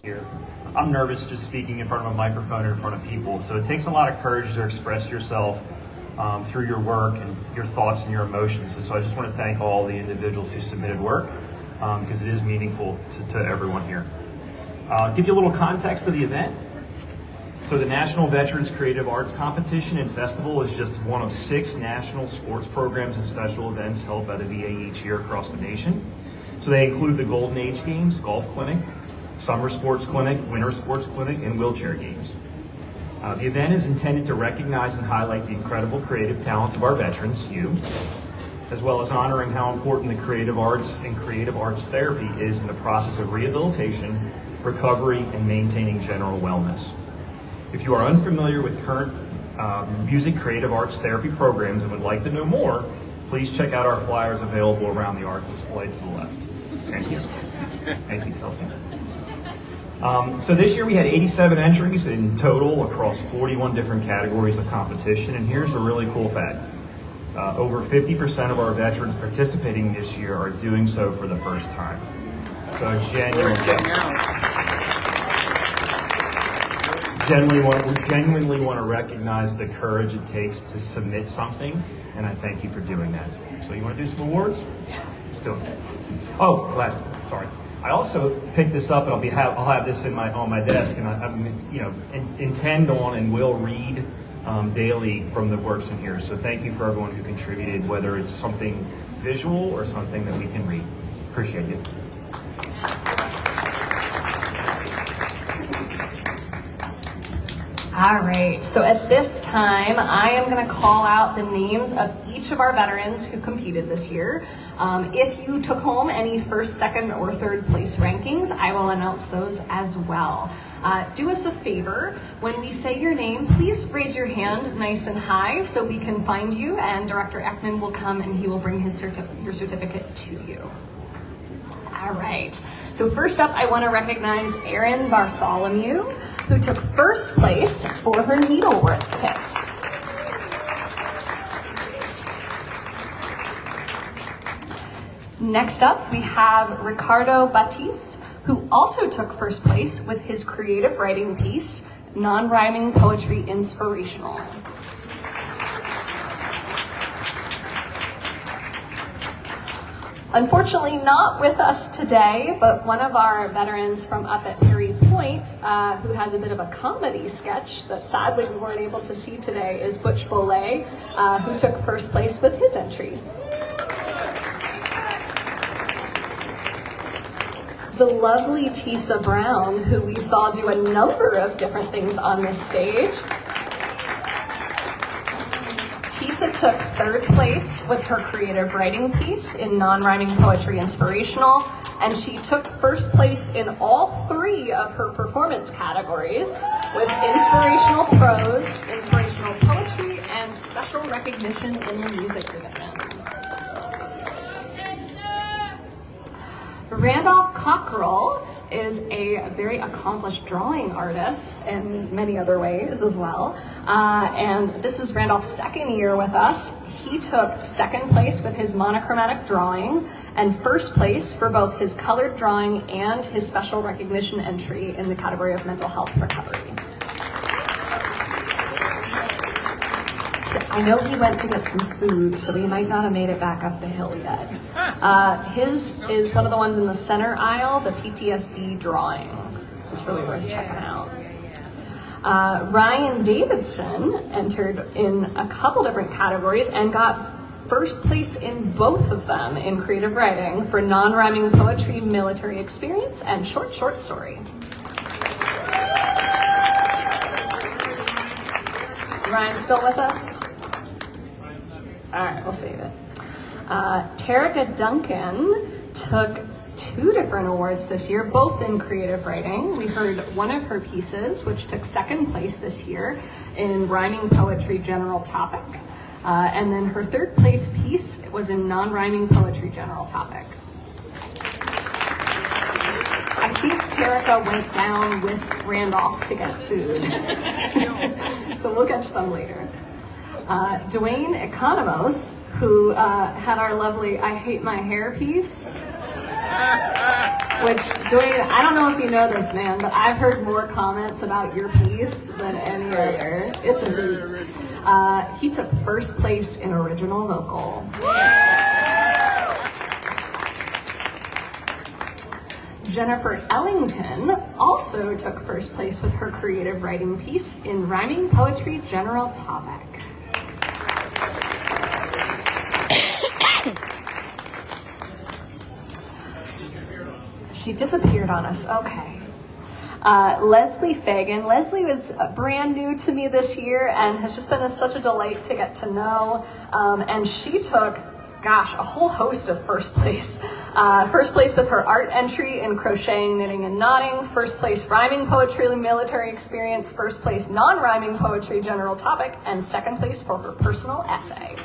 here. I'm nervous just speaking in front of a microphone or in front of people, so it takes a lot of courage to express yourself through your work and your thoughts and your emotions. And so I just want to thank all the individuals who submitted work because it is meaningful to everyone here. Give you a little context of the event. So the National Veterans Creative Arts Competition and Festival is just one of 6 national sports programs and special events held by the VA each year across the nation. So they include the Golden Age Games, Golf Clinic, Summer Sports Clinic, Winter Sports Clinic, and Wheelchair Games. The event is intended to recognize and highlight the incredible creative talents of our veterans, you, as well as honoring how important the creative arts and creative arts therapy is in the process of rehabilitation, recovery, and maintaining general wellness. If you are unfamiliar with current music creative arts therapy programs and would like to know more, please check out our flyers available around the art display to the left. Thank you. Thank you, Kelsey. So this year we had 87 entries in total across 41 different categories of competition, and here's a really cool fact. Over 50% of our veterans participating this year are doing so for the first time. So genuinely want to recognize the courage it takes to submit something, and I thank you for doing that. So you want to do some awards? Yeah. Let's do it. Oh, last one. Sorry. I also picked this up, and I'll have this on my desk, and I intend on and will read daily from the works in here. So thank you for everyone who contributed, whether it's something visual or something that we can read. Appreciate you. All right, so at this time, I am going to call out the names of each of our veterans who competed this year. If you took home any first, second, or third place rankings, I will announce those as well. Do us a favor, when we say your name, please raise your hand nice and high so we can find you, and Director Ekman will come and he will bring your certificate to you. All right, so first up, I want to recognize Erin Bartholomew, who took first place for her needlework kit. Next up, we have Ricardo Batiste, who also took first place with his creative writing piece, Non-Rhyming Poetry Inspirational. Unfortunately, not with us today, but one of our veterans from up at Perry Point, who has a bit of a comedy sketch that sadly we weren't able to see today, is Butch Bollet, who took first place with his entry. The lovely Tisa Brown, who we saw do a number of different things on this stage. Tisa took third place with her creative writing piece in Non-Rhyming Poetry Inspirational, and she took first place in all 3 of her performance categories with inspirational prose, inspirational poetry, and special recognition in the music division. Randolph Cockrell is a very accomplished drawing artist in many other ways as well. And this is Randolph's second year with us. He took second place with his monochromatic drawing and first place for both his colored drawing and his special recognition entry in the category of mental health recovery. I know he went to get some food, so he might not have made it back up the hill yet. His is one of the ones in the center aisle, the PTSD drawing. It's really worth checking out. Ryan Davidson entered in a couple different categories and got first place in both of them in creative writing for non-rhyming poetry, military experience, and short story. Ryan still with us? All right, we'll save it. Terica Duncan took 2 different awards this year, both in creative writing. We heard one of her pieces, which took second place this year in rhyming poetry general topic. And then her third place piece was in non-rhyming poetry general topic. I think Terica went down with Randolph to get food. So we'll catch them later. Dwayne Economos, who had our lovely I Hate My Hair piece. Which, Dwayne, I don't know if you know this, man, but I've heard more comments about your piece than any other. It's a beat. He took first place in original vocal. Jennifer Ellington also took first place with her creative writing piece in Rhyming Poetry General Topic. She disappeared on us, okay. Leslie Fagan. Leslie was brand new to me this year and has just been such a delight to get to know. And she took, gosh, a whole host of first place. First place with her art entry in crocheting, knitting, and knotting. First place rhyming poetry military experience. First place non-rhyming poetry general topic. And second place for her personal essay.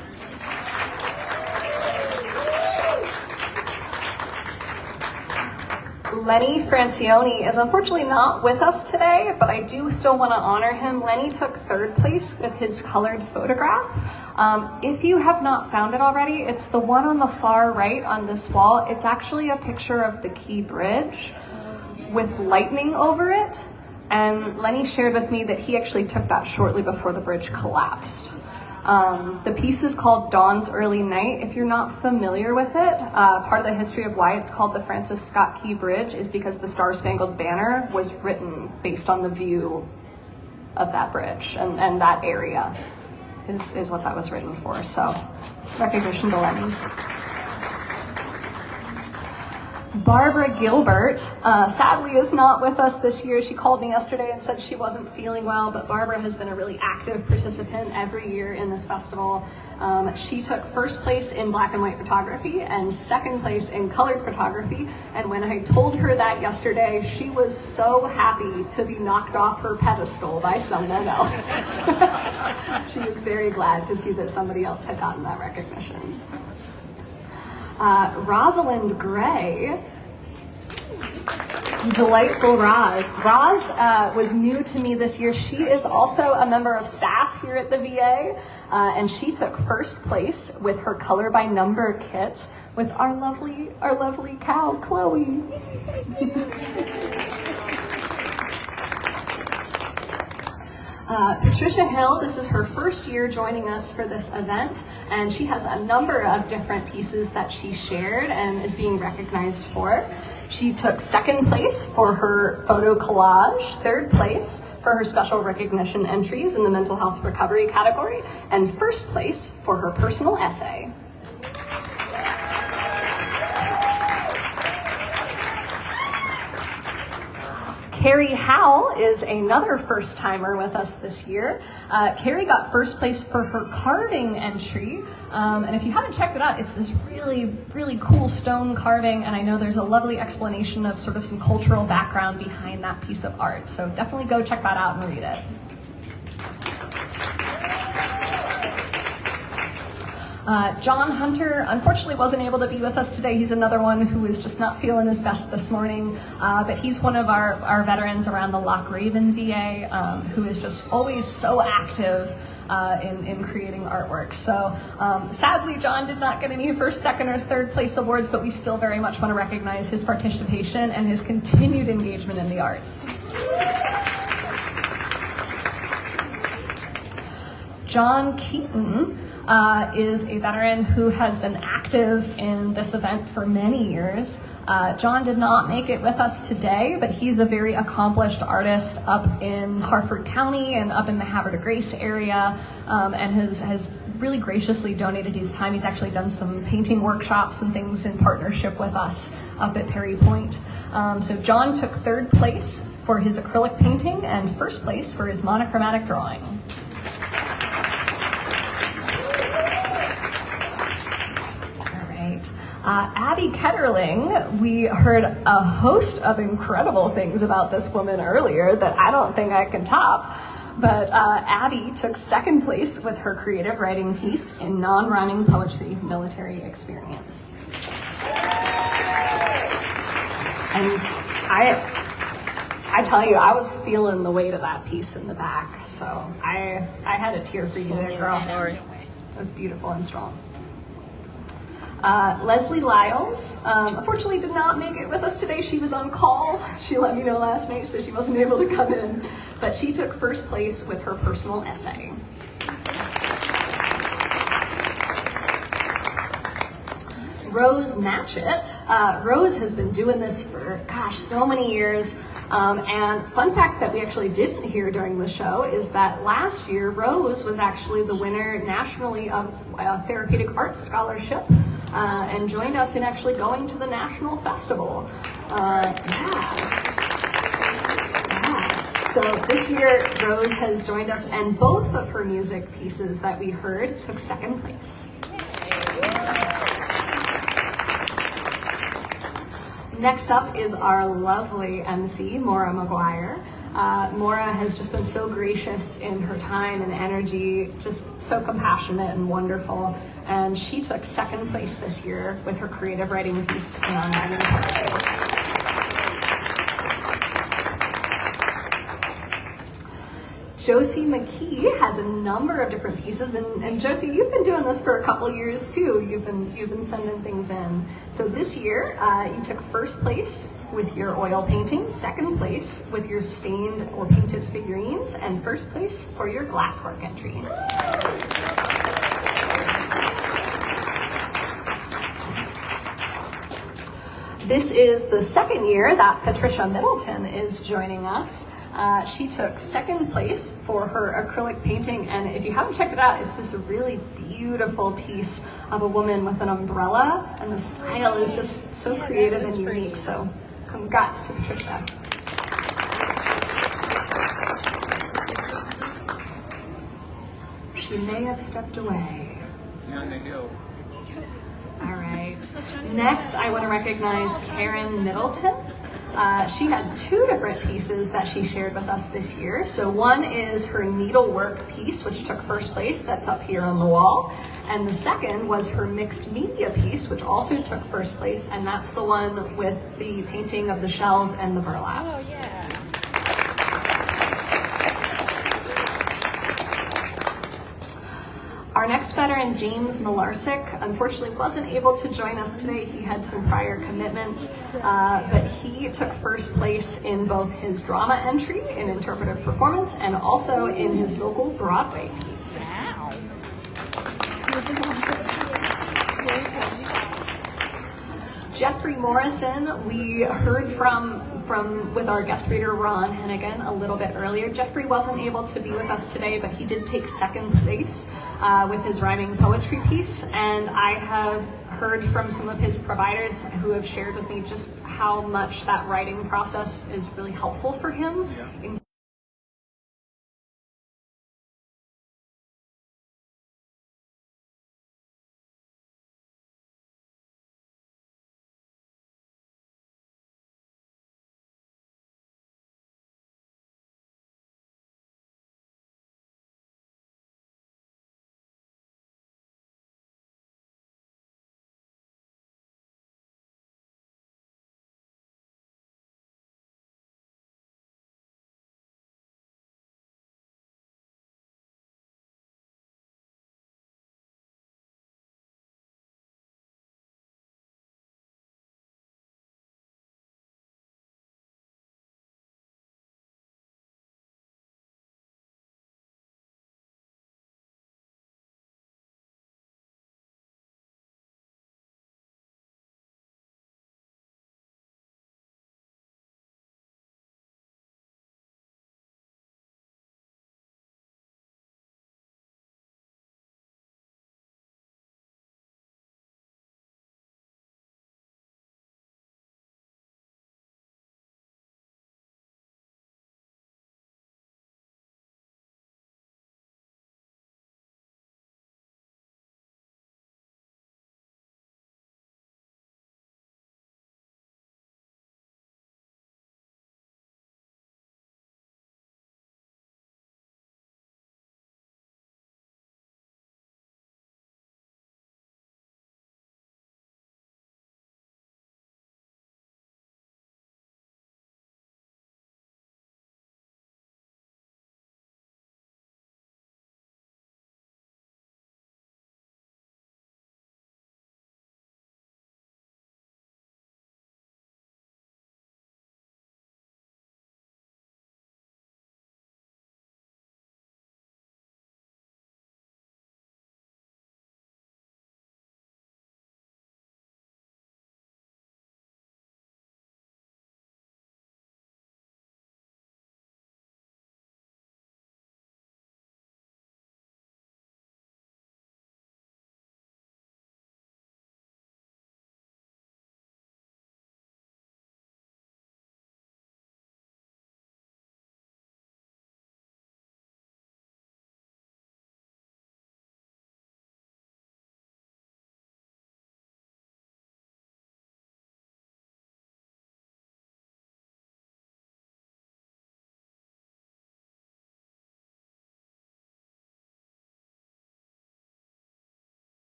Lenny Francione is unfortunately not with us today, but I do still want to honor him. Lenny took third place with his colored photograph. If you have not found it already, it's the one on the far right on this wall. It's actually a picture of the Key Bridge with lightning over it. And Lenny shared with me that he actually took that shortly before the bridge collapsed. The piece is called Dawn's Early Night. If you're not familiar with it, part of the history of why it's called the Francis Scott Key Bridge is because the Star Spangled Banner was written based on the view of that bridge, and that area is what that was written for. So, recognition to Lenny. Barbara Gilbert, sadly is not with us this year. She called me yesterday and said she wasn't feeling well, but Barbara has been a really active participant every year in this festival. She took first place in black and white photography and second place in colored photography. And when I told her that yesterday, she was so happy to be knocked off her pedestal by someone else. She was very glad to see that somebody else had gotten that recognition. Rosalind Gray, delightful Roz. Roz was new to me this year. She is also a member of staff here at the VA, and she took first place with her color by number kit with our lovely cow, Chloe. Patricia Hill, this is her first year joining us for this event, and she has a number of different pieces that she shared and is being recognized for. She took second place for her photo collage, third place for her special recognition entries in the mental health recovery category, and first place for her personal essay. Carrie Howell is another first-timer with us this year. Carrie got first place for her carving entry, and if you haven't checked it out, it's this really, really cool stone carving, and I know there's a lovely explanation of sort of some cultural background behind that piece of art, so definitely go check that out and read it. John Hunter unfortunately wasn't able to be with us today. He's another one who is just not feeling his best this morning, but he's one of our veterans around the Loch Raven VA who is just always so active in creating artwork. So sadly, John did not get any first, second, or third place awards, but we still very much want to recognize his participation and his continued engagement in the arts. John Keaton is a veteran who has been active in this event for many years. John did not make it with us today, but he's a very accomplished artist up in Harford County and up in the Havre de Grace area, and has really graciously donated his time. He's actually done some painting workshops and things in partnership with us up at Perry Point. So John took third place for his acrylic painting and first place for his monochromatic drawing. Abby Ketterling, we heard a host of incredible things about this woman earlier that I don't think I can top, but Abby took second place with her creative writing piece in non-rhyming poetry military experience. And I tell you, I was feeling the weight of that piece in the back, so I had a tear for you there, girl. It was beautiful and strong. Leslie Lyles, unfortunately did not make it with us today. She was on call. She let me know last night, so she wasn't able to come in. But she took first place with her personal essay. Rose Natchett. Rose has been doing this for, so many years. And fun fact that we actually didn't hear during the show is that last year, Rose was actually the winner nationally of a therapeutic arts scholarship and joined us in actually going to the national festival. So this year, Rose has joined us, and both of her music pieces that we heard took second place. Next up is our lovely MC, Maura McGuire. Maura has just been so gracious in her time and energy, just so compassionate and wonderful. And she took second place this year with her creative writing piece in our writing poetry. Josie McKee has a number of different pieces, and Josie, you've been doing this for a couple years too. You've been sending things in. So this year, you took first place with your oil painting, second place with your stained or painted figurines, and first place for your glasswork entry. This is the second year that Patricia Middleton is joining us. She took second place for her acrylic painting, and if you haven't checked it out, it's this really beautiful piece of a woman with an umbrella, and the style is just so creative and unique, so congrats to Patricia. She may have stepped away. On the hill. All right. Next, I want to recognize Karen Middleton. She had two different pieces that she shared with us this year. So one is her needlework piece, which took first place. That's up here on the wall. And the second was her mixed media piece, which also took first place. And that's the one with the painting of the shells and the burlap. Oh, yeah. Our next veteran, James Milarczyk, unfortunately wasn't able to join us today. He had some prior commitments, but he took first place in both his drama entry in interpretive performance and also in his local Broadway piece. Wow. Jeffrey Morrison, we heard from with our guest reader Ron Hennigan a little bit earlier. Jeffrey wasn't able to be with us today, but he did take second place with his rhyming poetry piece, and I have heard from some of his providers who have shared with me just how much that writing process is really helpful for him in